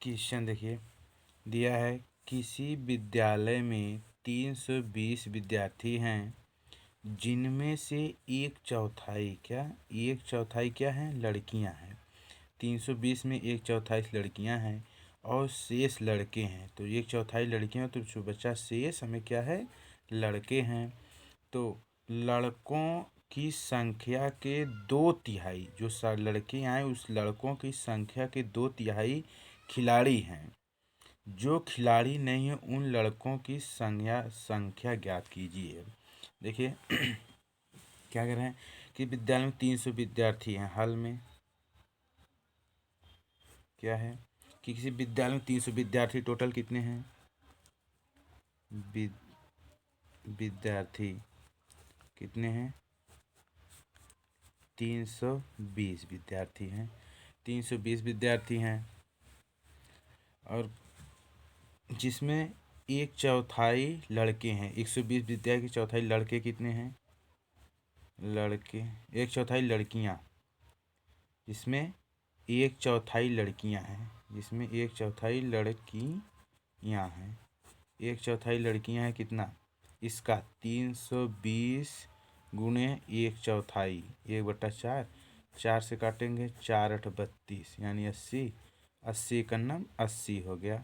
Question देखिए दिया है, किसी विद्यालय में 320 विद्यार्थी हैं जिनमें से एक चौथाई क्या है, लड़कियां हैं। 320 में एक चौथाई लड़कियां हैं और शेष लड़के हैं। तो एक चौथाई लड़कियां तो जो बच्चा शेष हमें क्या है, लड़के हैं। तो लड़कों की संख्या के 2/3 जो लड़के आए उस लड़कों की संख्या के 2/3 खिलाड़ी हैं। जो खिलाड़ी नहीं है उन लड़कों की संख्या ज्ञात कीजिए। देखिए क्या कर रहे हैं कि विद्यालय में 300 विद्यार्थी हैं। हाल में क्या है कि किसी विद्यालय में 300 विद्यार्थी, टोटल कितने हैं विद्यार्थी कितने हैं, 320 विद्यार्थी हैं। 320 विद्यार्थी हैं और जिसमें एक चौथाई लड़के हैं। 120 विद्यार्थी की चौथाई लड़के कितने हैं, लड़के एक चौथाई लड़कियां, जिसमें एक चौथाई लड़कियां हैं, जिसमें एक चौथाई लड़कियां हैं। एक चौथाई लड़कियां हैं कितना, इसका 320 गुणे एक चौथाई, 1/4, 4 से काटेंगे 4 8 32 यानी 80, 80 का नाम 80 हो गया।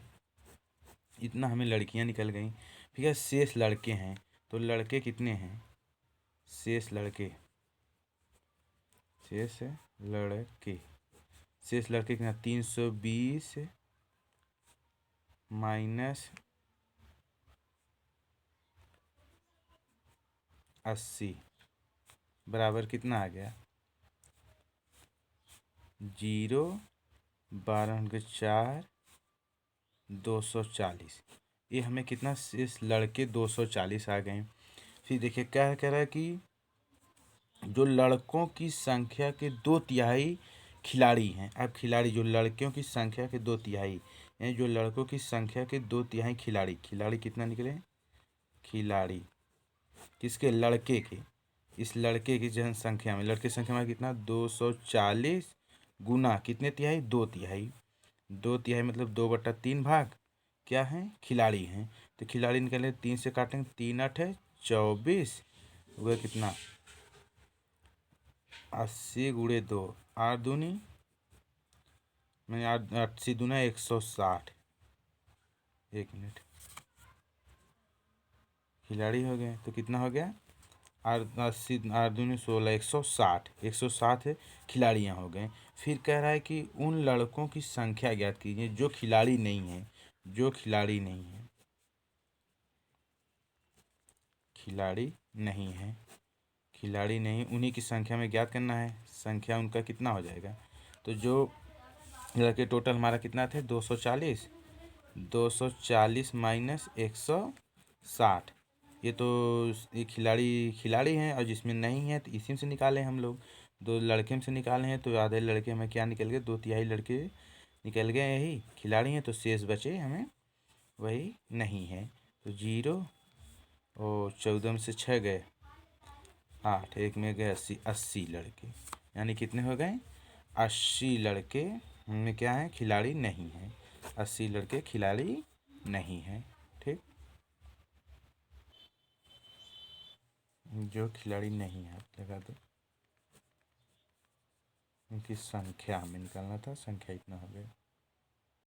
इतना हमें लड़कियां निकल गई। ठीक है, शेष लड़के हैं तो लड़के कितने हैं, शेष लड़के कितना, 320 माइनस 80 बराबर कितना आ गया, 0, 12 के 4, 240। ये हमें कितना, शेष लड़के 240 आ गए। फिर देखिए क्या कह रहा है कि जो लड़कों की संख्या के 2/3 खिलाड़ी हैं। अब खिलाड़ी जो लड़कियों की संख्या के 2/3 यानी जो लड़कों की संख्या के 2/3 खिलाड़ी कितना निकले, खिलाड़ी किसके, लड़के के। इस लड़के की जनसंख्या में, लड़के संख्या में कितना, 240 गुना कितने तिहाई, 2/3। 2/3 मतलब 2/3 भाग क्या है, खिलाड़ी हैं। तो खिलाड़ी निकले, 3 से काटेंगे, 3 8 है 24, वह कितना 80 गुणे 2, 8 दूनी मैंने 80 दूना 160, 1 मिनट, खिलाड़ी हो गए तो कितना हो गया, 80 8 दूनी 16, 160 है, खिलाड़ियाँ हो गए। फिर कह रहा है कि उन लड़कों की संख्या ज्ञात कीजिए जो खिलाड़ी नहीं है, जो खिलाड़ी नहीं है, खिलाड़ी नहीं है, खिलाड़ी नहीं, उन्हीं की संख्या में ज्ञात करना है। संख्या उनका कितना हो जाएगा, तो जो लड़के टोटल हमारा कितना थे, 240, 240 माइनस 160। ये तो ये खिलाड़ी हैं और जिसमें नहीं है तो इसी में से निकाले हम लोग। 2 लड़के में से निकाले हैं तो आधे लड़के हमें क्या निकल गए, 2/3 लड़के निकल गए, यही खिलाड़ी हैं। तो शेष बचे हमें वही नहीं है। तो 0 और 14 में से 6 गए 8, एक में गए 80, 80 लड़के यानी कितने हो गए, 80 लड़के हमें क्या है, खिलाड़ी नहीं है। 80 लड़के खिलाड़ी नहीं है। ठीक, जो खिलाड़ी नहीं है लगा दो, उनकी संख्या हमें निकालना था, संख्या इतना हो गया।